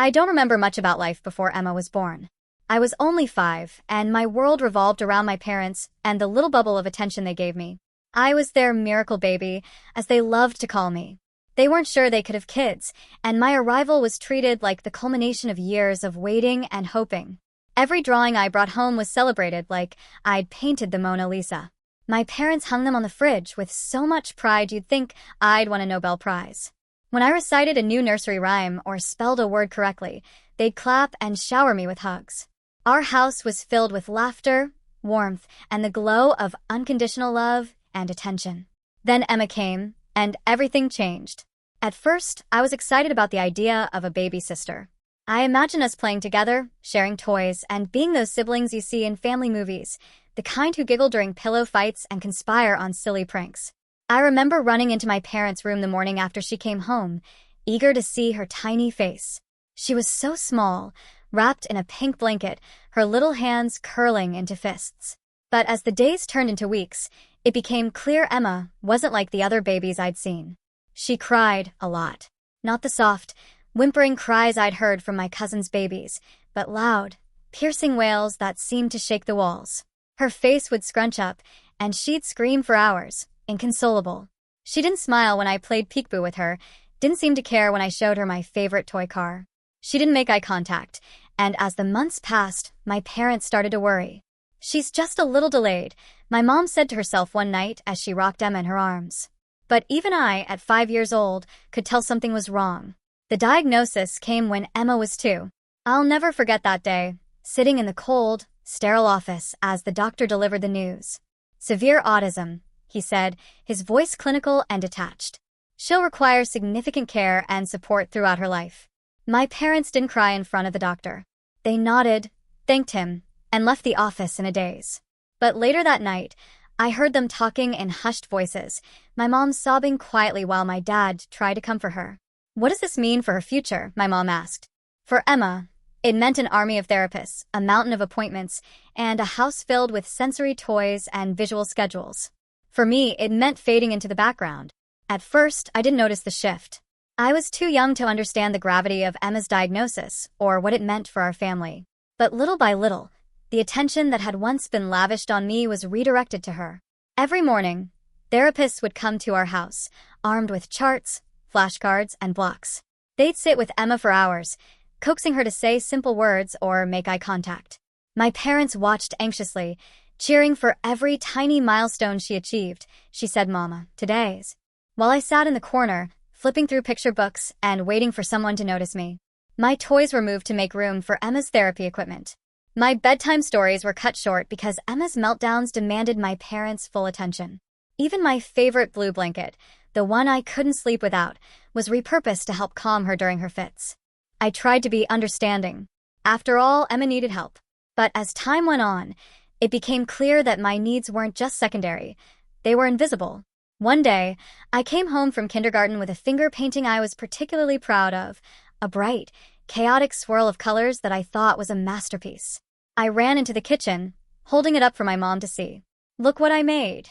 I don't remember much about life before Emma was born. I was only 5, and my world revolved around my parents and the little bubble of attention they gave me. I was their miracle baby, as they loved to call me. They weren't sure they could have kids, and my arrival was treated like the culmination of years of waiting and hoping. Every drawing I brought home was celebrated like I'd painted the Mona Lisa. My parents hung them on the fridge with so much pride you'd think I'd won a Nobel Prize. When I recited a new nursery rhyme or spelled a word correctly, they'd clap and shower me with hugs. Our house was filled with laughter, warmth, and the glow of unconditional love and attention. Then Emma came, and everything changed. At first, I was excited about the idea of a baby sister. I imagined us playing together, sharing toys, and being those siblings you see in family movies, the kind who giggle during pillow fights and conspire on silly pranks. I remember running into my parents' room the morning after she came home, eager to see her tiny face. She was so small, wrapped in a pink blanket, her little hands curling into fists. But as the days turned into weeks, it became clear Emma wasn't like the other babies I'd seen. She cried a lot. Not the soft, whimpering cries I'd heard from my cousin's babies, but loud, piercing wails that seemed to shake the walls. Her face would scrunch up, and she'd scream for hours, inconsolable. She didn't smile when I played peekaboo with her, didn't seem to care when I showed her my favorite toy car. She didn't make eye contact, and as the months passed, my parents started to worry. "She's just a little delayed," my mom said to herself one night as she rocked Emma in her arms. But even I, at 5 years old, could tell something was wrong. The diagnosis came when Emma was 2. I'll never forget that day, sitting in the cold, sterile office as the doctor delivered the news. "Severe autism," he said, his voice clinical and detached. "She'll require significant care and support throughout her life." My parents didn't cry in front of the doctor. They nodded, thanked him, and left the office in a daze. But later that night, I heard them talking in hushed voices, my mom sobbing quietly while my dad tried to comfort her. "What does this mean for her future?" my mom asked. For Emma, it meant an army of therapists, a mountain of appointments, and a house filled with sensory toys and visual schedules. For me, it meant fading into the background. At first, I didn't notice the shift. I was too young to understand the gravity of Emma's diagnosis or what it meant for our family. But little by little, the attention that had once been lavished on me was redirected to her. Every morning, therapists would come to our house, armed with charts, flashcards, and blocks. They'd sit with Emma for hours, coaxing her to say simple words or make eye contact. My parents watched anxiously, cheering for every tiny milestone she achieved. "She said, Mama, today's." While I sat in the corner, flipping through picture books and waiting for someone to notice me. My toys were moved to make room for Emma's therapy equipment. My bedtime stories were cut short because Emma's meltdowns demanded my parents' full attention. Even my favorite blue blanket, the one I couldn't sleep without, was repurposed to help calm her during her fits. I tried to be understanding. After all, Emma needed help. But as time went on, it became clear that my needs weren't just secondary. They were invisible. One day, I came home from kindergarten with a finger painting I was particularly proud of, a bright, chaotic swirl of colors that I thought was a masterpiece. I ran into the kitchen, holding it up for my mom to see. "Look what I made,"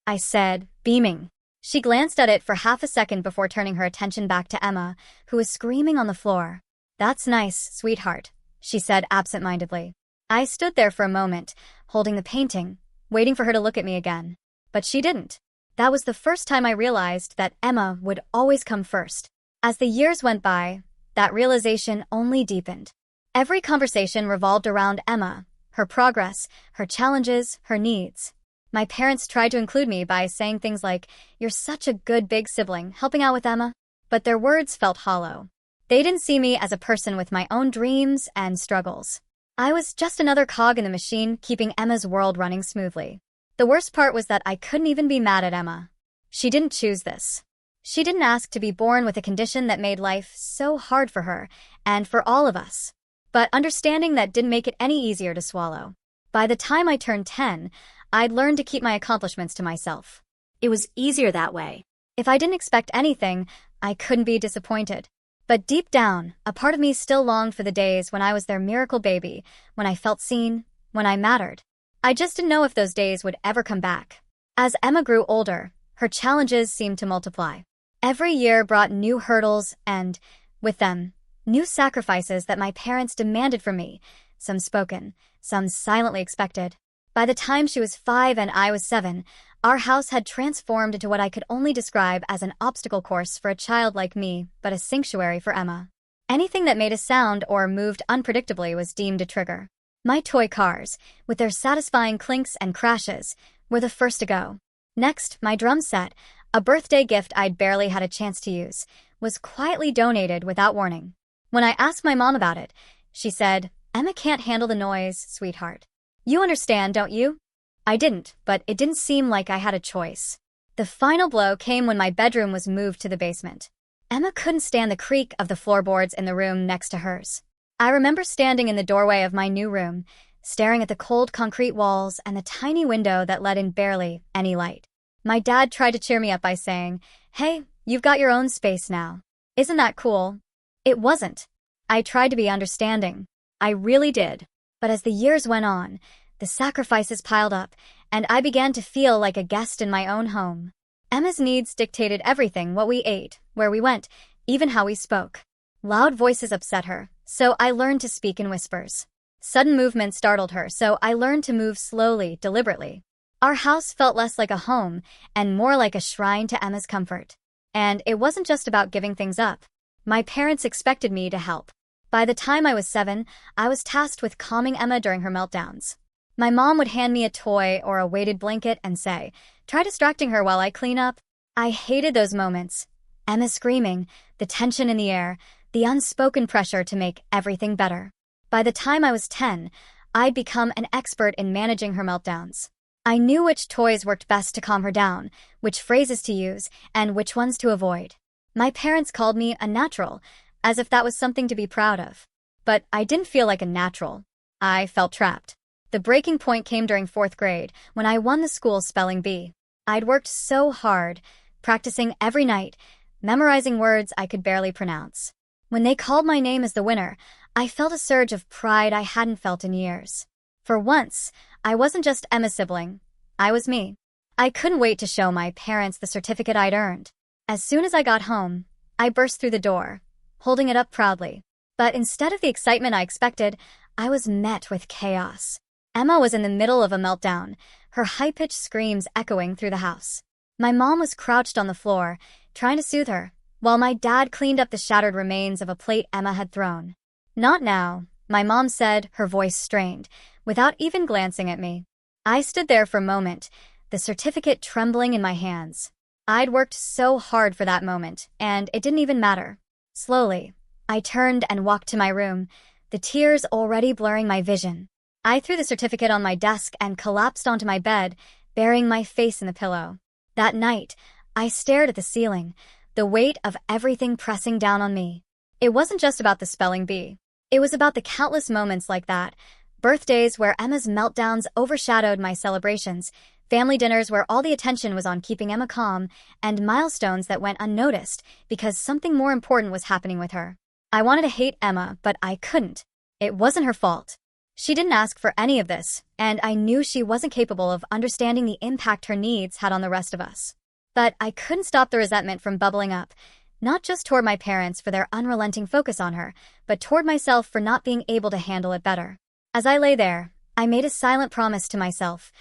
I said, beaming. She glanced at it for half a second before turning her attention back to Emma, who was screaming on the floor. "That's nice, sweetheart," she said absent-mindedly. I stood there for a moment, holding the painting, waiting for her to look at me again. But she didn't. That was the first time I realized that Emma would always come first. As the years went by, that realization only deepened. Every conversation revolved around Emma, her progress, her challenges, her needs. My parents tried to include me by saying things like, "You're such a good big sibling, helping out with Emma," but their words felt hollow. They didn't see me as a person with my own dreams and struggles. I was just another cog in the machine, keeping Emma's world running smoothly. The worst part was that I couldn't even be mad at Emma. She didn't choose this. She didn't ask to be born with a condition that made life so hard for her, and for all of us. But understanding that didn't make it any easier to swallow. By the time I turned 10, I'd learned to keep my accomplishments to myself. It was easier that way. If I didn't expect anything, I couldn't be disappointed. But deep down, a part of me still longed for the days when I was their miracle baby, when I felt seen, when I mattered. I just didn't know if those days would ever come back. As Emma grew older, her challenges seemed to multiply. Every year brought new hurdles and, with them, New sacrifices that my parents demanded from me, some spoken, some silently expected. By the time she was 5 and I was 7, our house had transformed into what I could only describe as an obstacle course for a child like me, but a sanctuary for Emma. Anything that made a sound or moved unpredictably was deemed a trigger. My toy cars, with their satisfying clinks and crashes, were the first to go. Next, my drum set, a birthday gift I'd barely had a chance to use, was quietly donated without warning. When I asked my mom about it, she said, "Emma can't handle the noise, sweetheart. You understand, don't you?" I didn't, but it didn't seem like I had a choice. The final blow came when my bedroom was moved to the basement. Emma couldn't stand the creak of the floorboards in the room next to hers. I remember standing in the doorway of my new room, staring at the cold concrete walls and the tiny window that let in barely any light. My dad tried to cheer me up by saying, "Hey, you've got your own space now. Isn't that cool?" It wasn't. I tried to be understanding. I really did. But as the years went on, the sacrifices piled up, and I began to feel like a guest in my own home. Emma's needs dictated everything: what we ate, where we went, even how we spoke. Loud voices upset her, so I learned to speak in whispers. Sudden movement startled her, so I learned to move slowly, deliberately. Our house felt less like a home and more like a shrine to Emma's comfort. And it wasn't just about giving things up. My parents expected me to help. By the time I was 7, I was tasked with calming Emma during her meltdowns. My mom would hand me a toy or a weighted blanket and say, "Try distracting her while I clean up." I hated those moments. Emma screaming, the tension in the air, the unspoken pressure to make everything better. By the time I was 10, I'd become an expert in managing her meltdowns. I knew which toys worked best to calm her down, which phrases to use, and which ones to avoid. My parents called me a natural, as if that was something to be proud of. But I didn't feel like a natural. I felt trapped. The breaking point came during 4th grade, when I won the school spelling bee. I'd worked so hard, practicing every night, memorizing words I could barely pronounce. When they called my name as the winner, I felt a surge of pride I hadn't felt in years. For once, I wasn't just Emma's sibling. I was me. I couldn't wait to show my parents the certificate I'd earned. As soon as I got home, I burst through the door, holding it up proudly. But instead of the excitement I expected, I was met with chaos. Emma was in the middle of a meltdown, her high-pitched screams echoing through the house. My mom was crouched on the floor, trying to soothe her, while my dad cleaned up the shattered remains of a plate Emma had thrown. "Not now," my mom said, her voice strained, without even glancing at me. I stood there for a moment, the certificate trembling in my hands. I'd worked so hard for that moment, and it didn't even matter. Slowly, I turned and walked to my room, the tears already blurring my vision. I threw the certificate on my desk and collapsed onto my bed, burying my face in the pillow. That night, I stared at the ceiling, the weight of everything pressing down on me. It wasn't just about the spelling bee. It was about the countless moments like that, birthdays where Emma's meltdowns overshadowed my celebrations, family dinners where all the attention was on keeping Emma calm, and milestones that went unnoticed because something more important was happening with her. I wanted to hate Emma, but I couldn't. It wasn't her fault. She didn't ask for any of this, and I knew she wasn't capable of understanding the impact her needs had on the rest of us. But I couldn't stop the resentment from bubbling up, not just toward my parents for their unrelenting focus on her, but toward myself for not being able to handle it better. As I lay there, I made a silent promise to myself.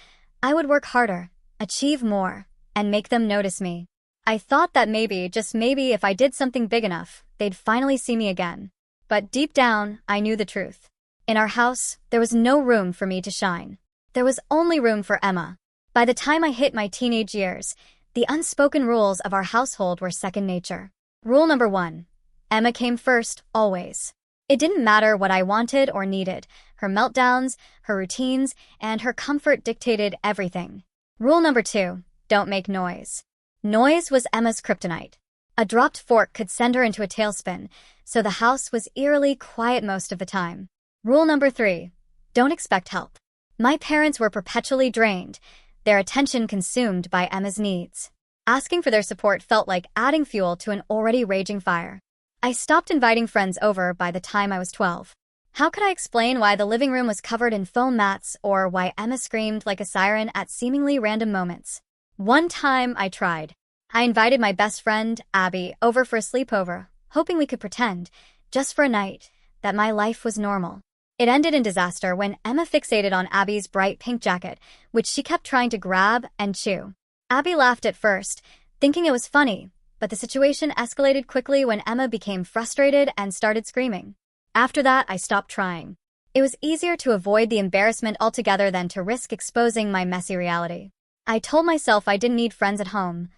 I would work harder, achieve more, and make them notice me. I thought that maybe, just maybe, if I did something big enough, they'd finally see me again. But deep down, I knew the truth. In our house, there was no room for me to shine. There was only room for Emma. By the time I hit my teenage years, the unspoken rules of our household were second nature. Rule number 1. Emma came first, always. It didn't matter what I wanted or needed. Her meltdowns, her routines, and her comfort dictated everything. Rule number 2. Don't make noise. Noise was Emma's kryptonite. A dropped fork could send her into a tailspin, so the house was eerily quiet most of the time. Rule number 3. Don't expect help. My parents were perpetually drained, their attention consumed by Emma's needs. Asking for their support felt like adding fuel to an already raging fire. I stopped inviting friends over by the time I was 12. How could I explain why the living room was covered in foam mats or why Emma screamed like a siren at seemingly random moments? One time I tried. I invited my best friend, Abby, over for a sleepover, hoping we could pretend, just for a night, that my life was normal. It ended in disaster when Emma fixated on Abby's bright pink jacket, which she kept trying to grab and chew. Abby laughed at first, thinking it was funny, but the situation escalated quickly when Emma became frustrated and started screaming. After that, I stopped trying. It was easier to avoid the embarrassment altogether than to risk exposing my messy reality. I told myself I didn't need friends at home.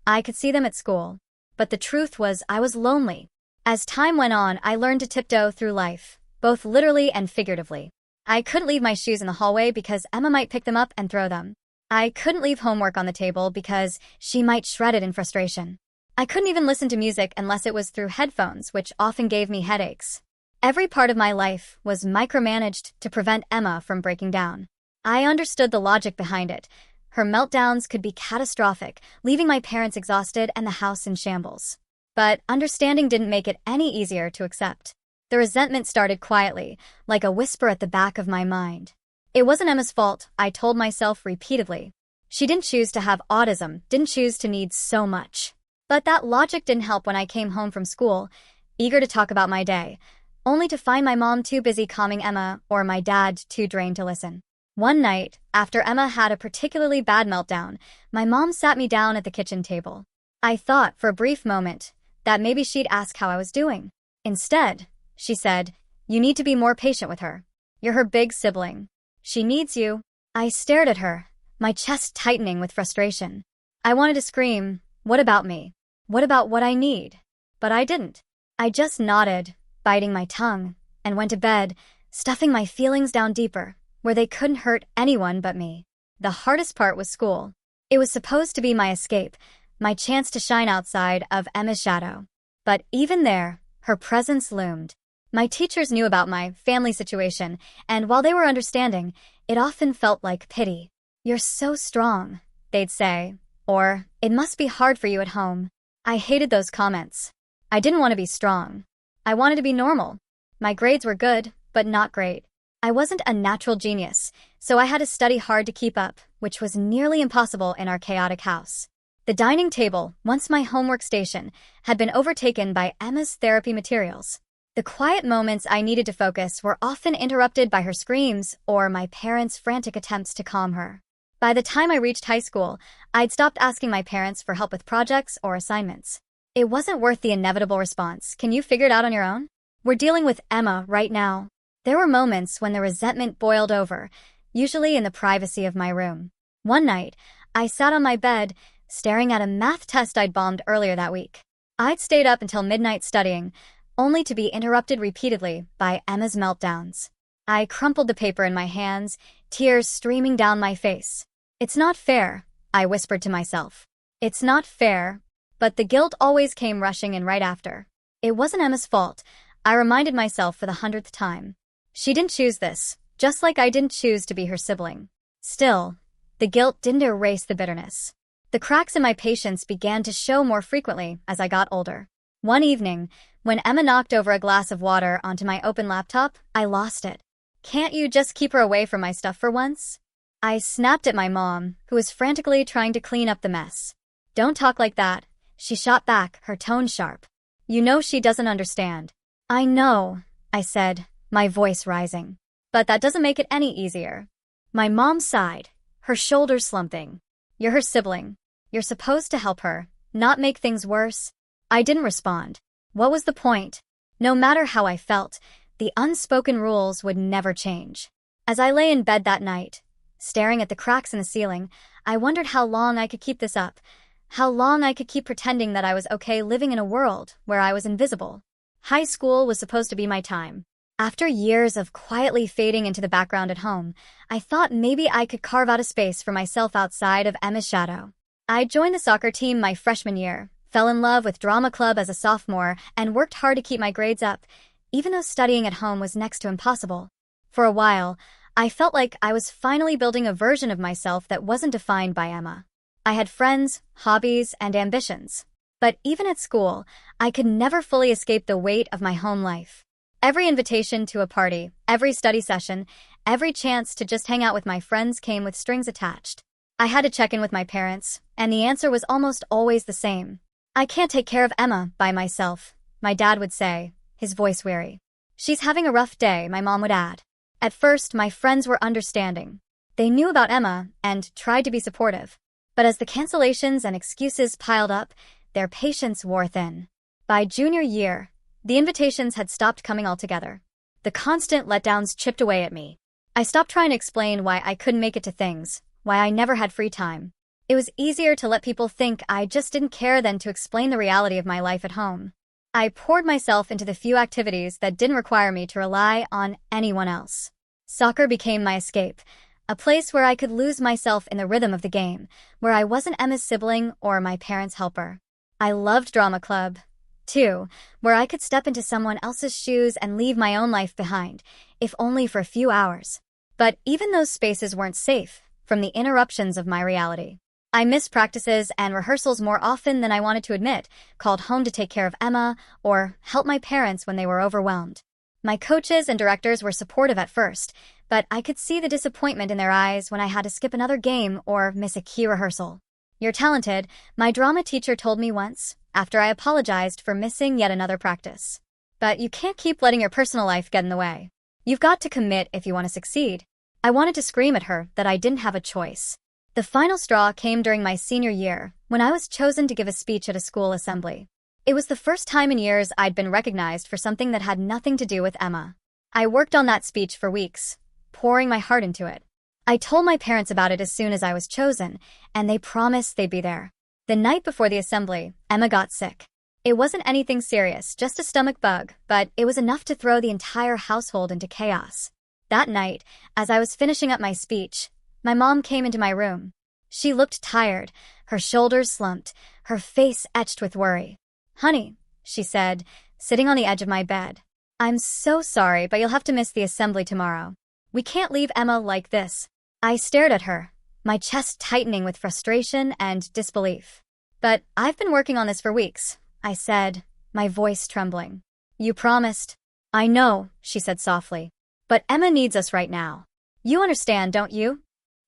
I could see them at school. But the truth was I was lonely. As time went on, I learned to tiptoe through life, both literally and figuratively. I couldn't leave my shoes in the hallway because Emma might pick them up and throw them. I couldn't leave homework on the table because she might shred it in frustration. I couldn't even listen to music unless it was through headphones, which often gave me headaches. Every part of my life was micromanaged to prevent Emma from breaking down. I understood the logic behind it. Her meltdowns could be catastrophic, leaving my parents exhausted and the house in shambles. But understanding didn't make it any easier to accept. The resentment started quietly, like a whisper at the back of my mind. It wasn't Emma's fault, I told myself repeatedly. She didn't choose to have autism, didn't choose to need so much. But that logic didn't help when I came home from school, eager to talk about my day, only to find my mom too busy calming Emma or my dad too drained to listen. One night, after Emma had a particularly bad meltdown, my mom sat me down at the kitchen table. I thought, for a brief moment, that maybe she'd ask how I was doing. Instead, she said, "You need to be more patient with her. You're her big sibling. She needs you." I stared at her, my chest tightening with frustration. I wanted to scream, "What about me? What about what I need?" But I didn't. I just nodded, biting my tongue, and went to bed, stuffing my feelings down deeper, where they couldn't hurt anyone but me. The hardest part was school. It was supposed to be my escape, my chance to shine outside of Emma's shadow. But even there, her presence loomed. My teachers knew about my family situation, and while they were understanding, it often felt like pity. "You're so strong," they'd say, or, "It must be hard for you at home." I hated those comments. I didn't want to be strong. I wanted to be normal. My grades were good, but not great. I wasn't a natural genius, so I had to study hard to keep up, which was nearly impossible in our chaotic house. The dining table, once my homework station, had been overtaken by Emma's therapy materials. The quiet moments I needed to focus were often interrupted by her screams or my parents' frantic attempts to calm her. By the time I reached high school, I'd stopped asking my parents for help with projects or assignments. It wasn't worth the inevitable response, "Can you figure it out on your own? We're dealing with Emma right now." There were moments when the resentment boiled over, usually in the privacy of my room. One night, I sat on my bed, staring at a math test I'd bombed earlier that week. I'd stayed up until midnight studying, only to be interrupted repeatedly by Emma's meltdowns. I crumpled the paper in my hands, tears streaming down my face. "It's not fair," I whispered to myself. "It's not fair," but the guilt always came rushing in right after. It wasn't Emma's fault, I reminded myself for the 100th time. She didn't choose this, just like I didn't choose to be her sibling. Still, the guilt didn't erase the bitterness. The cracks in my patience began to show more frequently as I got older. One evening, when Emma knocked over a glass of water onto my open laptop, I lost it. "Can't you just keep her away from my stuff for once?" I snapped at my mom, who was frantically trying to clean up the mess. "Don't talk like that," she shot back, her tone sharp. "You know she doesn't understand." "I know," I said, my voice rising. "But that doesn't make it any easier." My mom sighed, her shoulders slumping. "You're her sibling. You're supposed to help her, not make things worse." I didn't respond. What was the point? No matter how I felt, the unspoken rules would never change. As I lay in bed that night, staring at the cracks in the ceiling, I wondered how long I could keep this up, how long I could keep pretending that I was okay living in a world where I was invisible. High school was supposed to be my time. After years of quietly fading into the background at home, I thought maybe I could carve out a space for myself outside of Emma's shadow. I joined the soccer team my freshman year, fell in love with drama club as a sophomore, and worked hard to keep my grades up, even though studying at home was next to impossible. For a while, I felt like I was finally building a version of myself that wasn't defined by Emma. I had friends, hobbies, and ambitions. But even at school, I could never fully escape the weight of my home life. Every invitation to a party, every study session, every chance to just hang out with my friends came with strings attached. I had to check in with my parents, and the answer was almost always the same. "I can't take care of Emma by myself," my dad would say, his voice weary. "She's having a rough day," my mom would add. At first, my friends were understanding. They knew about Emma and tried to be supportive. But as the cancellations and excuses piled up, their patience wore thin. By junior year, the invitations had stopped coming altogether. The constant letdowns chipped away at me. I stopped trying to explain why I couldn't make it to things, why I never had free time. It was easier to let people think I just didn't care than to explain the reality of my life at home. I poured myself into the few activities that didn't require me to rely on anyone else. Soccer became my escape, a place where I could lose myself in the rhythm of the game, where I wasn't Emma's sibling or my parents' helper. I loved drama club, too, where I could step into someone else's shoes and leave my own life behind, if only for a few hours. But even those spaces weren't safe from the interruptions of my reality. I missed practices and rehearsals more often than I wanted to admit, called home to take care of Emma, or help my parents when they were overwhelmed. My coaches and directors were supportive at first, but I could see the disappointment in their eyes when I had to skip another game or miss a key rehearsal. "You're talented," my drama teacher told me once, after I apologized for missing yet another practice. "But you can't keep letting your personal life get in the way. You've got to commit if you want to succeed." I wanted to scream at her that I didn't have a choice. The final straw came during my senior year, when I was chosen to give a speech at a school assembly. It was the first time in years I'd been recognized for something that had nothing to do with Emma. I worked on that speech for weeks, pouring my heart into it. I told my parents about it as soon as I was chosen, and they promised they'd be there. The night before the assembly, Emma got sick. It wasn't anything serious, just a stomach bug, but it was enough to throw the entire household into chaos. That night, as I was finishing up my speech, my mom came into my room. She looked tired, her shoulders slumped, her face etched with worry. "Honey," she said, sitting on the edge of my bed. "I'm so sorry, but you'll have to miss the assembly tomorrow. We can't leave Emma like this." I stared at her, my chest tightening with frustration and disbelief. "But I've been working on this for weeks," I said, my voice trembling. "You promised." "I know," she said softly. "But Emma needs us right now. You understand, don't you?"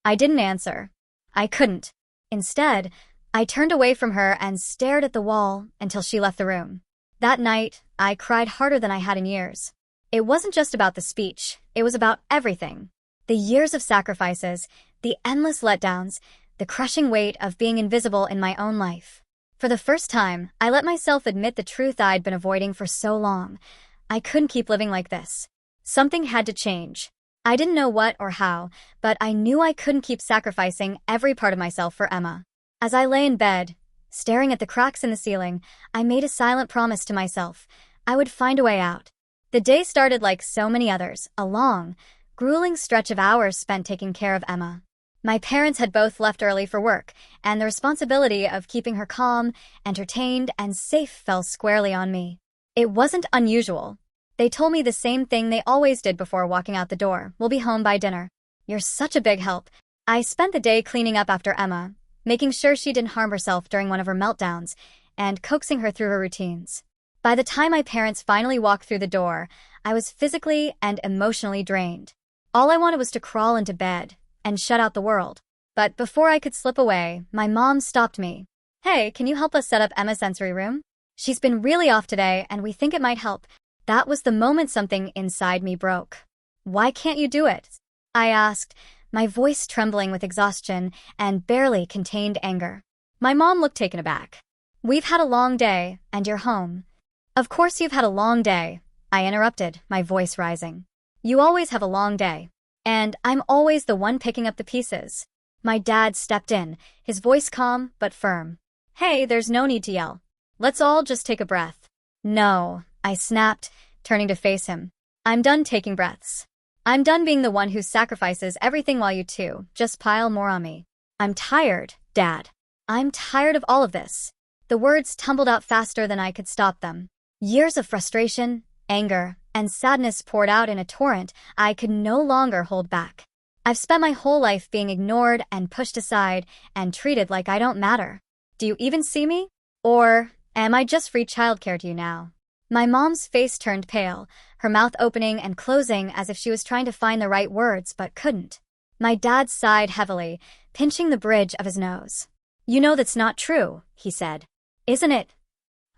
I didn't answer. I couldn't. Instead, I turned away from her and stared at the wall until she left the room. That night, I cried harder than I had in years. It wasn't just about the speech, it was about everything. The years of sacrifices, the endless letdowns, the crushing weight of being invisible in my own life. For the first time, I let myself admit the truth I'd been avoiding for so long. I couldn't keep living like this. Something had to change. I didn't know what or how, but I knew I couldn't keep sacrificing every part of myself for Emma. As I lay in bed, staring at the cracks in the ceiling, I made a silent promise to myself. I would find a way out. The day started like so many others, a long, grueling stretch of hours spent taking care of Emma. My parents had both left early for work, and the responsibility of keeping her calm, entertained, and safe fell squarely on me. It wasn't unusual. They told me the same thing they always did before walking out the door. "We'll be home by dinner." "You're such a big help." I spent the day cleaning up after Emma, making sure she didn't harm herself during one of her meltdowns, and coaxing her through her routines. By the time my parents finally walked through the door, I was physically and emotionally drained. All I wanted was to crawl into bed and shut out the world. But before I could slip away, my mom stopped me. "Hey, can you help us set up Emma's sensory room? She's been really off today, and we think it might help." That was the moment something inside me broke. "Why can't you do it?" I asked, my voice trembling with exhaustion and barely contained anger. My mom looked taken aback. "We've had a long day, and you're home." "Of course you've had a long day," I interrupted, my voice rising. "You always have a long day. And I'm always the one picking up the pieces." My dad stepped in, his voice calm but firm. "Hey, there's no need to yell. Let's all just take a breath." "No," I snapped, turning to face him. "I'm done taking breaths. I'm done being the one who sacrifices everything while you two just pile more on me. I'm tired, Dad. I'm tired of all of this." The words tumbled out faster than I could stop them. Years of frustration, anger, and sadness poured out in a torrent I could no longer hold back. I've spent my whole life being ignored and pushed aside and treated like I don't matter. Do you even see me? Or am I just free childcare to you now? My mom's face turned pale, her mouth opening and closing as if she was trying to find the right words but couldn't. My dad sighed heavily, pinching the bridge of his nose. "You know that's not true," he said. "Isn't it?"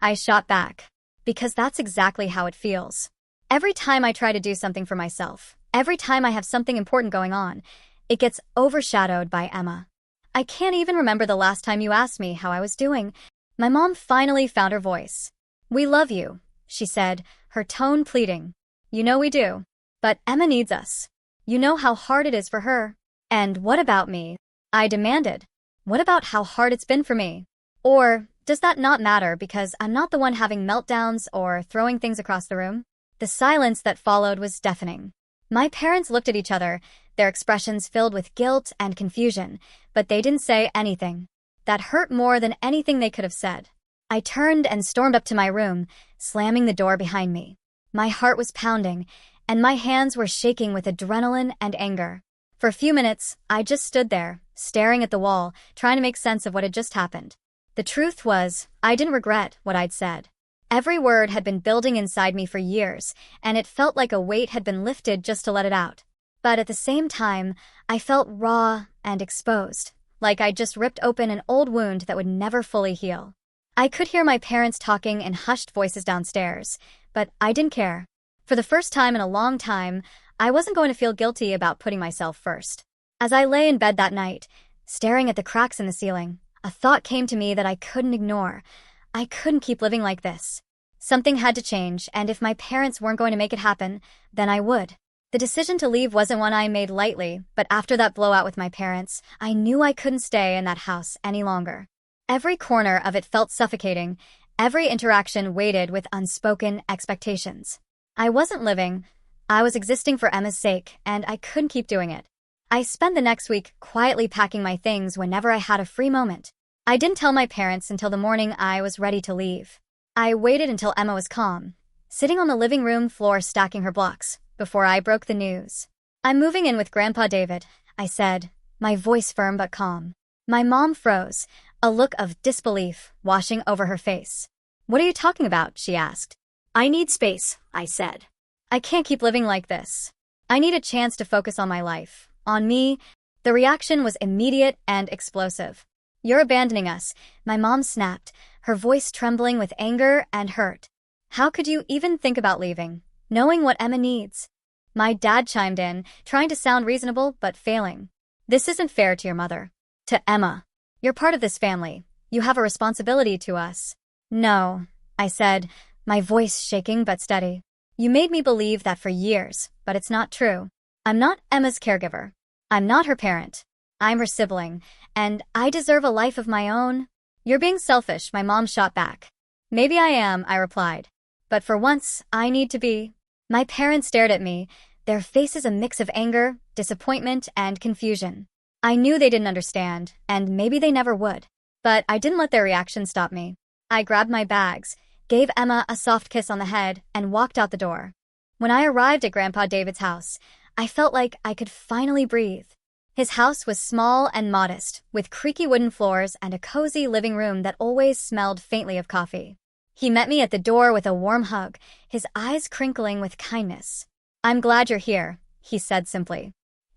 I shot back. because that's exactly how it feels. Every time I try to do something for myself, every time I have something important going on, it gets overshadowed by Emma. I can't even remember the last time you asked me how I was doing. My mom finally found her voice. "We love you," she said, her tone pleading. "You know we do. But Emma needs us. You know how hard it is for her." "And what about me?" I demanded. "What about how hard it's been for me? Or does that not matter because I'm not the one having meltdowns or throwing things across the room?" The silence that followed was deafening. My parents looked at each other, their expressions filled with guilt and confusion, but they didn't say anything. That hurt more than anything they could have said. I turned and stormed up to my room, slamming the door behind me. My heart was pounding, and my hands were shaking with adrenaline and anger. For a few minutes, I just stood there, staring at the wall, trying to make sense of what had just happened. The truth was, I didn't regret what I'd said. Every word had been building inside me for years, and it felt like a weight had been lifted just to let it out. But at the same time, I felt raw and exposed, like I'd just ripped open an old wound that would never fully heal. I could hear my parents talking in hushed voices downstairs, but I didn't care. For the first time in a long time, I wasn't going to feel guilty about putting myself first. As I lay in bed that night, staring at the cracks in the ceiling, a thought came to me that I couldn't ignore. I couldn't keep living like this. Something had to change, and if my parents weren't going to make it happen, then I would. The decision to leave wasn't one I made lightly, but after that blowout with my parents, I knew I couldn't stay in that house any longer. Every corner of it felt suffocating, every interaction weighted with unspoken expectations. I wasn't living, I was existing for Emma's sake, and I couldn't keep doing it. I spent the next week quietly packing my things whenever I had a free moment. I didn't tell my parents until the morning I was ready to leave. I waited until Emma was calm, sitting on the living room floor stacking her blocks, before I broke the news. "I'm moving in with Grandpa David," I said, my voice firm but calm. My mom froze, a look of disbelief washing over her face. "What are you talking about?" she asked. "I need space," I said. "I can't keep living like this. I need a chance to focus on my life, on me." The reaction was immediate and explosive. "You're abandoning us," my mom snapped, her voice trembling with anger and hurt. "How could you even think about leaving, knowing what Emma needs?" My dad chimed in, trying to sound reasonable but failing. "This isn't fair to your mother. To Emma. You're part of this family. You have a responsibility to us." "No," I said, my voice shaking but steady. "You made me believe that for years, but it's not true. I'm not Emma's caregiver. I'm not her parent. I'm her sibling, and I deserve a life of my own." "You're being selfish," my mom shot back. "Maybe I am," I replied. "But for once, I need to be." My parents stared at me, their faces a mix of anger, disappointment, and confusion. I knew they didn't understand, and maybe they never would. But I didn't let their reaction stop me. I grabbed my bags, gave Emma a soft kiss on the head, and walked out the door. When I arrived at Grandpa David's house, I felt like I could finally breathe. His house was small and modest, with creaky wooden floors and a cozy living room that always smelled faintly of coffee. He met me at the door with a warm hug, his eyes crinkling with kindness. "I'm glad you're here," he said simply.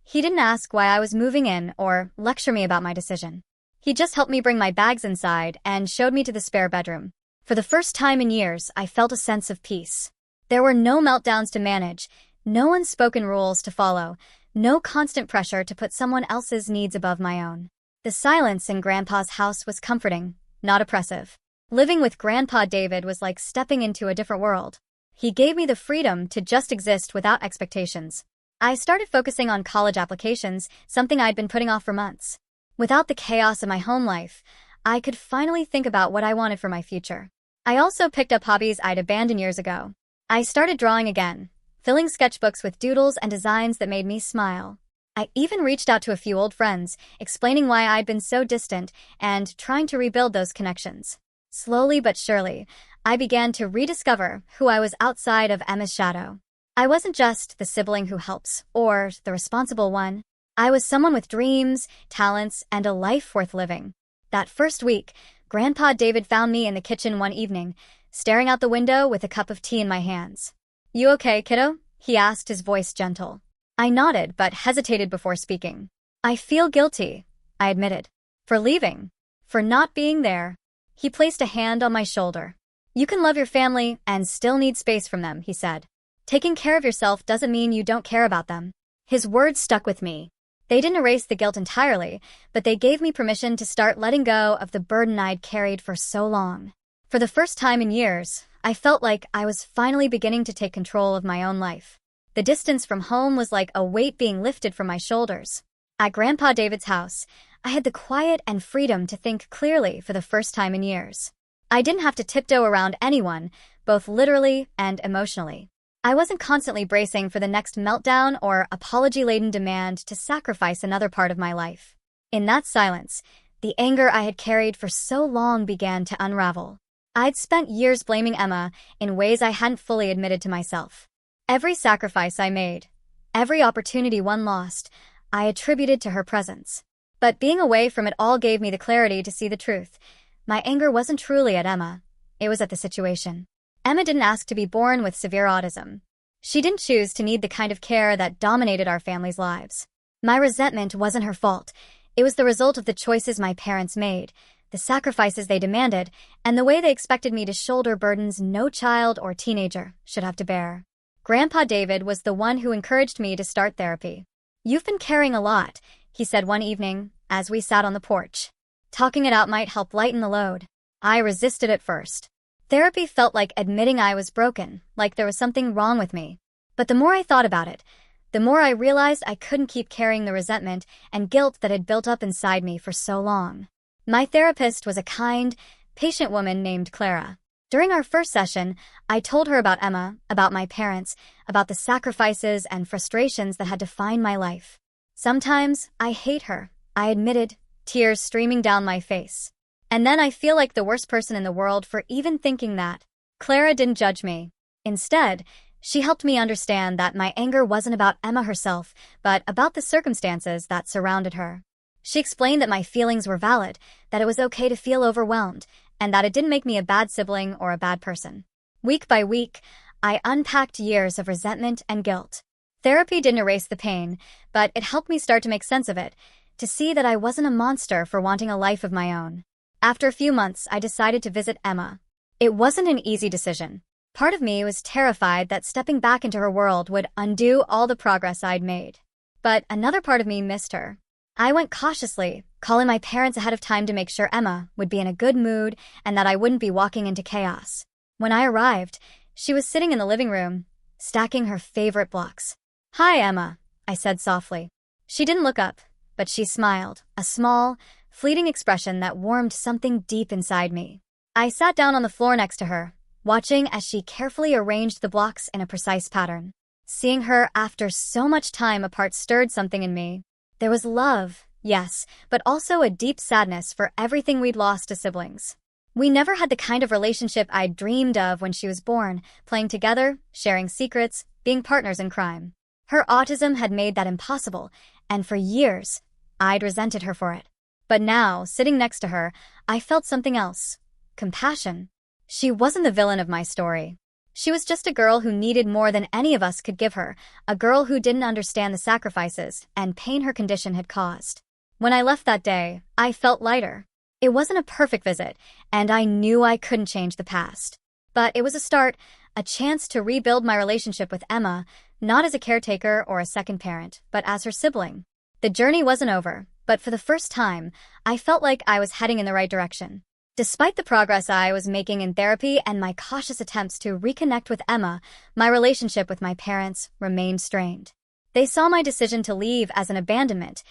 He didn't ask why I was moving in or lecture me about my decision. He just helped me bring my bags inside and showed me to the spare bedroom. For the first time in years, I felt a sense of peace. There were no meltdowns to manage, no unspoken rules to follow, no constant pressure to put someone else's needs above my own. The silence in Grandpa's house was comforting, not oppressive. Living with Grandpa David was like stepping into a different world. He gave me the freedom to just exist without expectations. I started focusing on college applications, something I'd been putting off for months. Without the chaos of my home life, I could finally think about what I wanted for my future. I also picked up hobbies I'd abandoned years ago. I started drawing again, filling sketchbooks with doodles and designs that made me smile. I even reached out to a few old friends, explaining why I'd been so distant and trying to rebuild those connections. Slowly but surely, I began to rediscover who I was outside of Emma's shadow. I wasn't just the sibling who helps, or the responsible one. I was someone with dreams, talents, and a life worth living. That first week, Grandpa David found me in the kitchen one evening, staring out the window with a cup of tea in my hands. "You okay, kiddo?" he asked, his voice gentle. I nodded but hesitated before speaking. "I feel guilty," I admitted, "for leaving, for not being there." He placed a hand on my shoulder. You can love your family and still need space from them, he said. Taking care of yourself doesn't mean you don't care about them. His words stuck with me. They didn't erase the guilt entirely, but they gave me permission to start letting go of the burden I'd carried for so long. For the first time in years, I felt like I was finally beginning to take control of my own life. The distance from home was like a weight being lifted from my shoulders. At Grandpa David's house, I had the quiet and freedom to think clearly for the first time in years. I didn't have to tiptoe around anyone, both literally and emotionally. I wasn't constantly bracing for the next meltdown or apology-laden demand to sacrifice another part of my life. In that silence, the anger I had carried for so long began to unravel. I'd spent years blaming Emma in ways I hadn't fully admitted to myself. Every sacrifice I made, every opportunity one lost, I attributed to her presence. But being away from it all gave me the clarity to see the truth. My anger wasn't truly at Emma. It was at the situation. Emma didn't ask to be born with severe autism. She didn't choose to need the kind of care that dominated our family's lives. My resentment wasn't her fault. It was the result of the choices my parents made, the sacrifices they demanded, and the way they expected me to shoulder burdens no child or teenager should have to bear. Grandpa David was the one who encouraged me to start therapy. "You've been carrying a lot," he said one evening as we sat on the porch. "Talking it out might help lighten the load." I resisted at first. Therapy felt like admitting I was broken, like there was something wrong with me. But the more I thought about it, the more I realized I couldn't keep carrying the resentment and guilt that had built up inside me for so long. My therapist was a kind, patient woman named Clara. During our first session, I told her about Emma, about my parents, about the sacrifices and frustrations that had defined my life. "Sometimes I hate her," I admitted, tears streaming down my face. "And then I feel like the worst person in the world for even thinking that." Clara didn't judge me. Instead, she helped me understand that my anger wasn't about Emma herself, but about the circumstances that surrounded her. She explained that my feelings were valid, that it was okay to feel overwhelmed, and that it didn't make me a bad sibling or a bad person. Week by week, I unpacked years of resentment and guilt. Therapy didn't erase the pain, but it helped me start to make sense of it, to see that I wasn't a monster for wanting a life of my own. After a few months, I decided to visit Emma. It wasn't an easy decision. Part of me was terrified that stepping back into her world would undo all the progress I'd made. But another part of me missed her. I went cautiously, calling my parents ahead of time to make sure Emma would be in a good mood and that I wouldn't be walking into chaos. When I arrived, she was sitting in the living room, stacking her favorite blocks. "Hi, Emma," I said softly. She didn't look up, but she smiled, a small, fleeting expression that warmed something deep inside me. I sat down on the floor next to her, watching as she carefully arranged the blocks in a precise pattern. Seeing her after so much time apart stirred something in me. There was love, yes, but also a deep sadness for everything we'd lost as siblings. We never had the kind of relationship I'd dreamed of when she was born, playing together, sharing secrets, being partners in crime. Her autism had made that impossible, and for years, I'd resented her for it. But now, sitting next to her, I felt something else. Compassion. She wasn't the villain of my story. She was just a girl who needed more than any of us could give her, a girl who didn't understand the sacrifices and pain her condition had caused. When I left that day, I felt lighter. It wasn't a perfect visit, and I knew I couldn't change the past. But it was a start, a chance to rebuild my relationship with Emma, not as a caretaker or a second parent, but as her sibling. The journey wasn't over, but for the first time, I felt like I was heading in the right direction. Despite the progress I was making in therapy and my cautious attempts to reconnect with Emma, my relationship with my parents remained strained. They saw my decision to leave as an abandonment,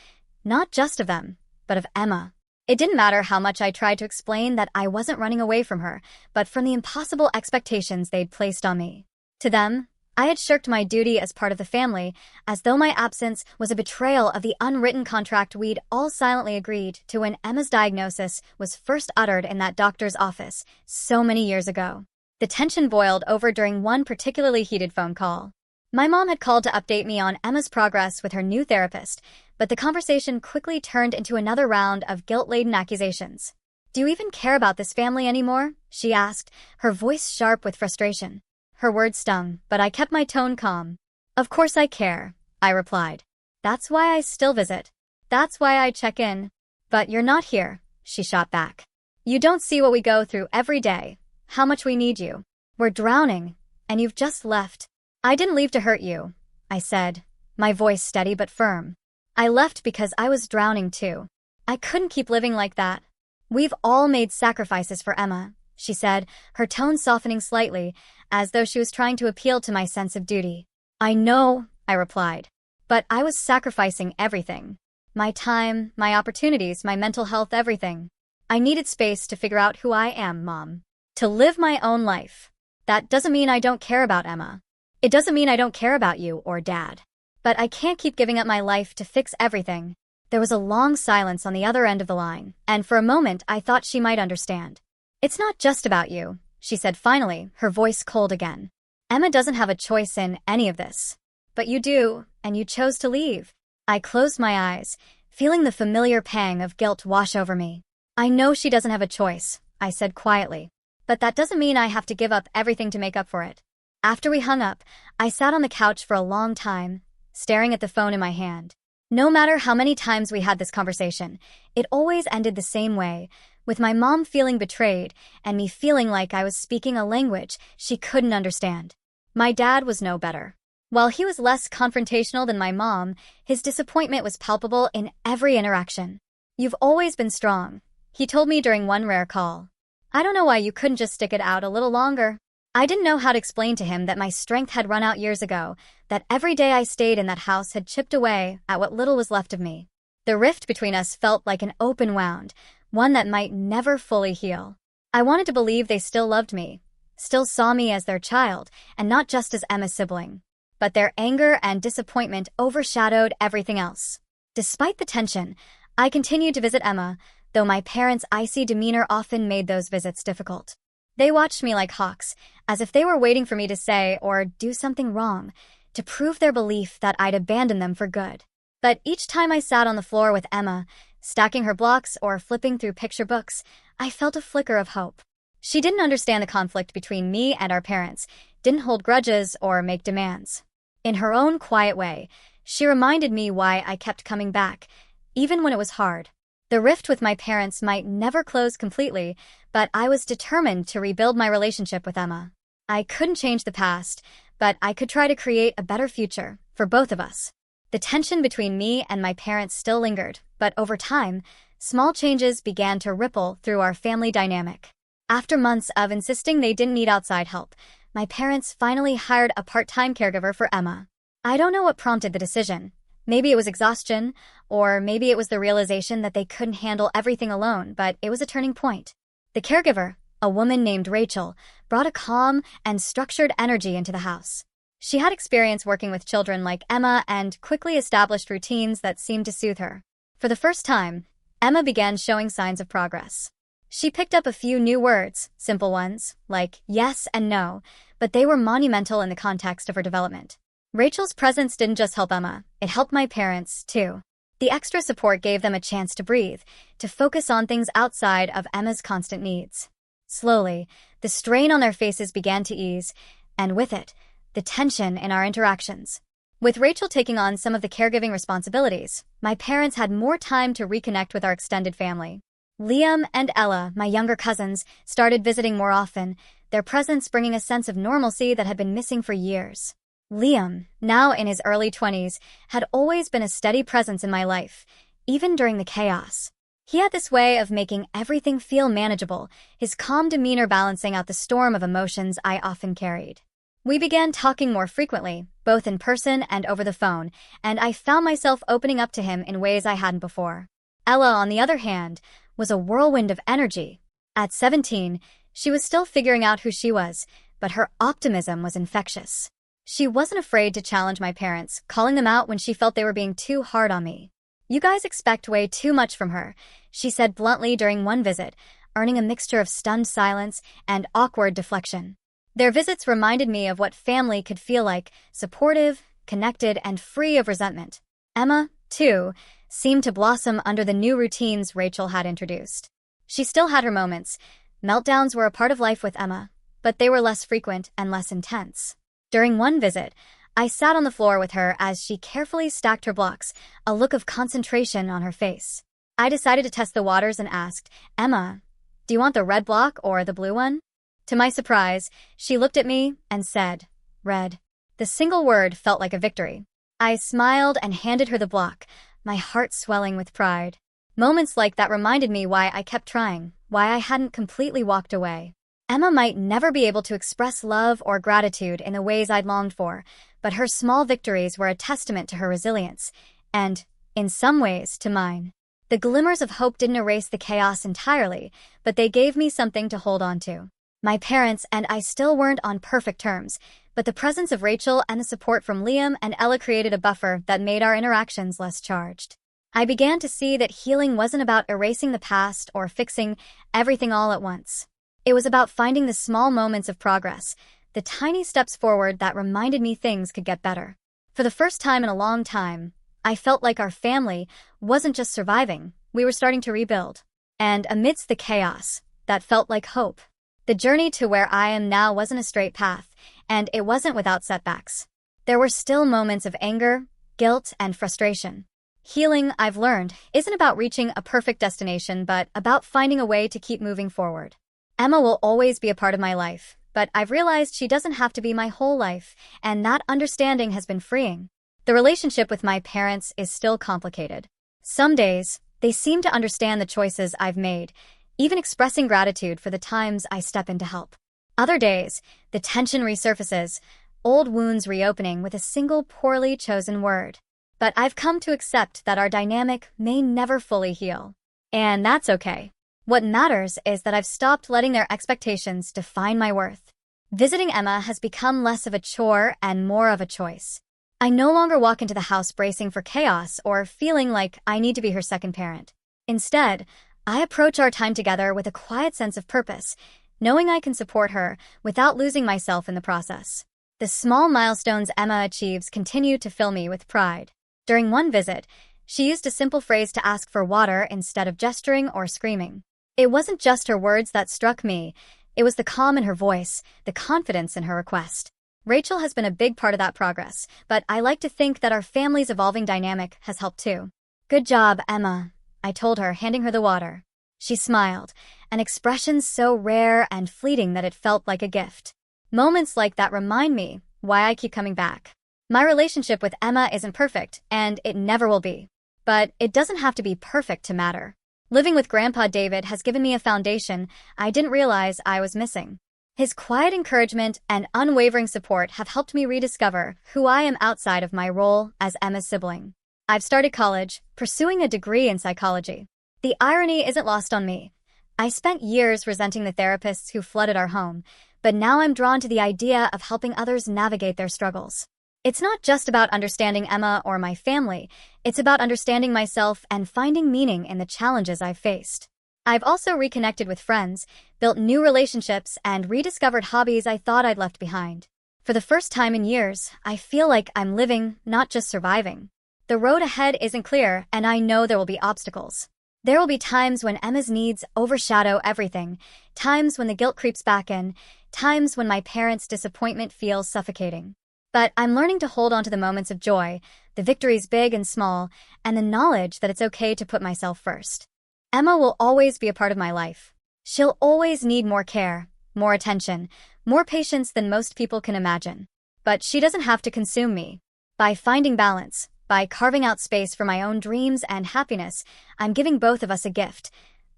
not just of them, but of Emma. It didn't matter how much I tried to explain that I wasn't running away from her, but from the impossible expectations they'd placed on me. To them, I had shirked my duty as part of the family, as though my absence was a betrayal of the unwritten contract we'd all silently agreed to when Emma's diagnosis was first uttered in that doctor's office so many years ago. The tension boiled over during one particularly heated phone call. My mom had called to update me on Emma's progress with her new therapist, but the conversation quickly turned into another round of guilt-laden accusations. "Do you even care about this family anymore?" she asked, her voice sharp with frustration. Her words stung, but I kept my tone calm. "Of course I care," I replied. "That's why I still visit. That's why I check in. But you're not here," she shot back. "You don't see what we go through every day. how much we need you. We're drowning, and you've just left." "I didn't leave to hurt you," I said, my voice steady but firm. "I left because I was drowning too. I couldn't keep living like that." "We've all made sacrifices for Emma," she said, her tone softening slightly, as though she was trying to appeal to my sense of duty. "I know," I replied. "But I was sacrificing everything. My time, my opportunities, my mental health, everything. I needed space to figure out who I am, Mom. To live my own life. That doesn't mean I don't care about Emma. It doesn't mean I don't care about you or Dad. But I can't keep giving up my life to fix everything." There was a long silence on the other end of the line, and for a moment I thought she might understand. "It's not just about you," she said finally, her voice cold again. "Emma doesn't have a choice in any of this. But you do, and you chose to leave." I closed my eyes, feeling the familiar pang of guilt wash over me. "I know she doesn't have a choice," I said quietly. "But that doesn't mean I have to give up everything to make up for it." After we hung up, I sat on the couch for a long time, staring at the phone in my hand. No matter how many times we had this conversation, it always ended the same way, with my mom feeling betrayed and me feeling like I was speaking a language she couldn't understand. My dad was no better. While he was less confrontational than my mom, his disappointment was palpable in every interaction. "You've always been strong," he told me during one rare call. "I don't know why you couldn't just stick it out a little longer." I didn't know how to explain to him that my strength had run out years ago, that every day I stayed in that house had chipped away at what little was left of me. The rift between us felt like an open wound, one that might never fully heal. I wanted to believe they still loved me, still saw me as their child, and not just as Emma's sibling. But their anger and disappointment overshadowed everything else. Despite the tension, I continued to visit Emma, though my parents' icy demeanor often made those visits difficult. They watched me like hawks, as if they were waiting for me to say or do something wrong, to prove their belief that I'd abandon them for good. But each time I sat on the floor with Emma, stacking her blocks or flipping through picture books, I felt a flicker of hope. She didn't understand the conflict between me and our parents, didn't hold grudges or make demands. In her own quiet way, she reminded me why I kept coming back, even when it was hard. The rift with my parents might never close completely, but I was determined to rebuild my relationship with Emma. I couldn't change the past, but I could try to create a better future for both of us. The tension between me and my parents still lingered, but over time, small changes began to ripple through our family dynamic. After months of insisting they didn't need outside help, my parents finally hired a part-time caregiver for Emma. I don't know what prompted the decision. Maybe it was exhaustion, or maybe it was the realization that they couldn't handle everything alone, but it was a turning point. The caregiver, a woman named Rachel, brought a calm and structured energy into the house. She had experience working with children like Emma and quickly established routines that seemed to soothe her. For the first time, Emma began showing signs of progress. She picked up a few new words, simple ones, like yes and no, but they were monumental in the context of her development. Rachel's presence didn't just help Emma, it helped my parents, too. The extra support gave them a chance to breathe, to focus on things outside of Emma's constant needs. Slowly, the strain on their faces began to ease, and with it, the tension in our interactions. With Rachel taking on some of the caregiving responsibilities, my parents had more time to reconnect with our extended family. Liam and Ella, my younger cousins, started visiting more often, their presence bringing a sense of normalcy that had been missing for years. Liam, now in his early 20s, had always been a steady presence in my life, even during the chaos. He had this way of making everything feel manageable, his calm demeanor balancing out the storm of emotions I often carried. We began talking more frequently, both in person and over the phone, and I found myself opening up to him in ways I hadn't before. Ella, on the other hand, was a whirlwind of energy. At 17, she was still figuring out who she was, but her optimism was infectious. She wasn't afraid to challenge my parents, calling them out when she felt they were being too hard on me. "You guys expect way too much from her," she said bluntly during one visit, earning a mixture of stunned silence and awkward deflection. Their visits reminded me of what family could feel like, supportive, connected, and free of resentment. Emma, too, seemed to blossom under the new routines Rachel had introduced. She still had her moments. Meltdowns were a part of life with Emma, but they were less frequent and less intense. During one visit, I sat on the floor with her as she carefully stacked her blocks, a look of concentration on her face. I decided to test the waters and asked, "Emma, do you want the red block or the blue one?" To my surprise, she looked at me and said, "Red." The single word felt like a victory. I smiled and handed her the block, my heart swelling with pride. Moments like that reminded me why I kept trying, why I hadn't completely walked away. Emma might never be able to express love or gratitude in the ways I'd longed for, but her small victories were a testament to her resilience, and, in some ways, to mine. The glimmers of hope didn't erase the chaos entirely, but they gave me something to hold on to. My parents and I still weren't on perfect terms, but the presence of Rachel and the support from Liam and Ella created a buffer that made our interactions less charged. I began to see that healing wasn't about erasing the past or fixing everything all at once. It was about finding the small moments of progress, the tiny steps forward that reminded me things could get better. For the first time in a long time, I felt like our family wasn't just surviving, we were starting to rebuild. And amidst the chaos, that felt like hope. The journey to where I am now wasn't a straight path, and it wasn't without setbacks. There were still moments of anger, guilt, and frustration. Healing, I've learned, isn't about reaching a perfect destination, but about finding a way to keep moving forward. Emma will always be a part of my life, but I've realized she doesn't have to be my whole life, and that understanding has been freeing. The relationship with my parents is still complicated. Some days, they seem to understand the choices I've made, even expressing gratitude for the times I step in to help. Other days, the tension resurfaces, old wounds reopening with a single poorly chosen word. But I've come to accept that our dynamic may never fully heal. And that's okay. What matters is that I've stopped letting their expectations define my worth. Visiting Emma has become less of a chore and more of a choice. I no longer walk into the house bracing for chaos or feeling like I need to be her second parent. Instead, I approach our time together with a quiet sense of purpose, knowing I can support her without losing myself in the process. The small milestones Emma achieves continue to fill me with pride. During one visit, she used a simple phrase to ask for water instead of gesturing or screaming. It wasn't just her words that struck me, it was the calm in her voice, the confidence in her request. Rachel has been a big part of that progress, but I like to think that our family's evolving dynamic has helped too. "Good job, Emma," I told her, handing her the water. She smiled, an expression so rare and fleeting that it felt like a gift. Moments like that remind me why I keep coming back. My relationship with Emma isn't perfect, and it never will be. But it doesn't have to be perfect to matter. Living with Grandpa David has given me a foundation I didn't realize I was missing. His quiet encouragement and unwavering support have helped me rediscover who I am outside of my role as Emma's sibling. I've started college, pursuing a degree in psychology. The irony isn't lost on me. I spent years resenting the therapists who flooded our home, but now I'm drawn to the idea of helping others navigate their struggles. It's not just about understanding Emma or my family, it's about understanding myself and finding meaning in the challenges I've faced. I've also reconnected with friends, built new relationships, and rediscovered hobbies I thought I'd left behind. For the first time in years, I feel like I'm living, not just surviving. The road ahead isn't clear, and I know there will be obstacles. There will be times when Emma's needs overshadow everything, times when the guilt creeps back in, times when my parents' disappointment feels suffocating. But I'm learning to hold on to the moments of joy, the victories big and small, and the knowledge that it's okay to put myself first. Emma will always be a part of my life. She'll always need more care, more attention, more patience than most people can imagine. But she doesn't have to consume me. By finding balance, by carving out space for my own dreams and happiness, I'm giving both of us a gift,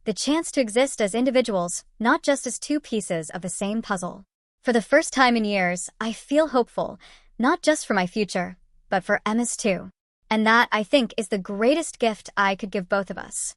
the chance to exist as individuals, not just as two pieces of the same puzzle. For the first time in years, I feel hopeful, not just for my future, but for Emma's too. And that, I think, is the greatest gift I could give both of us.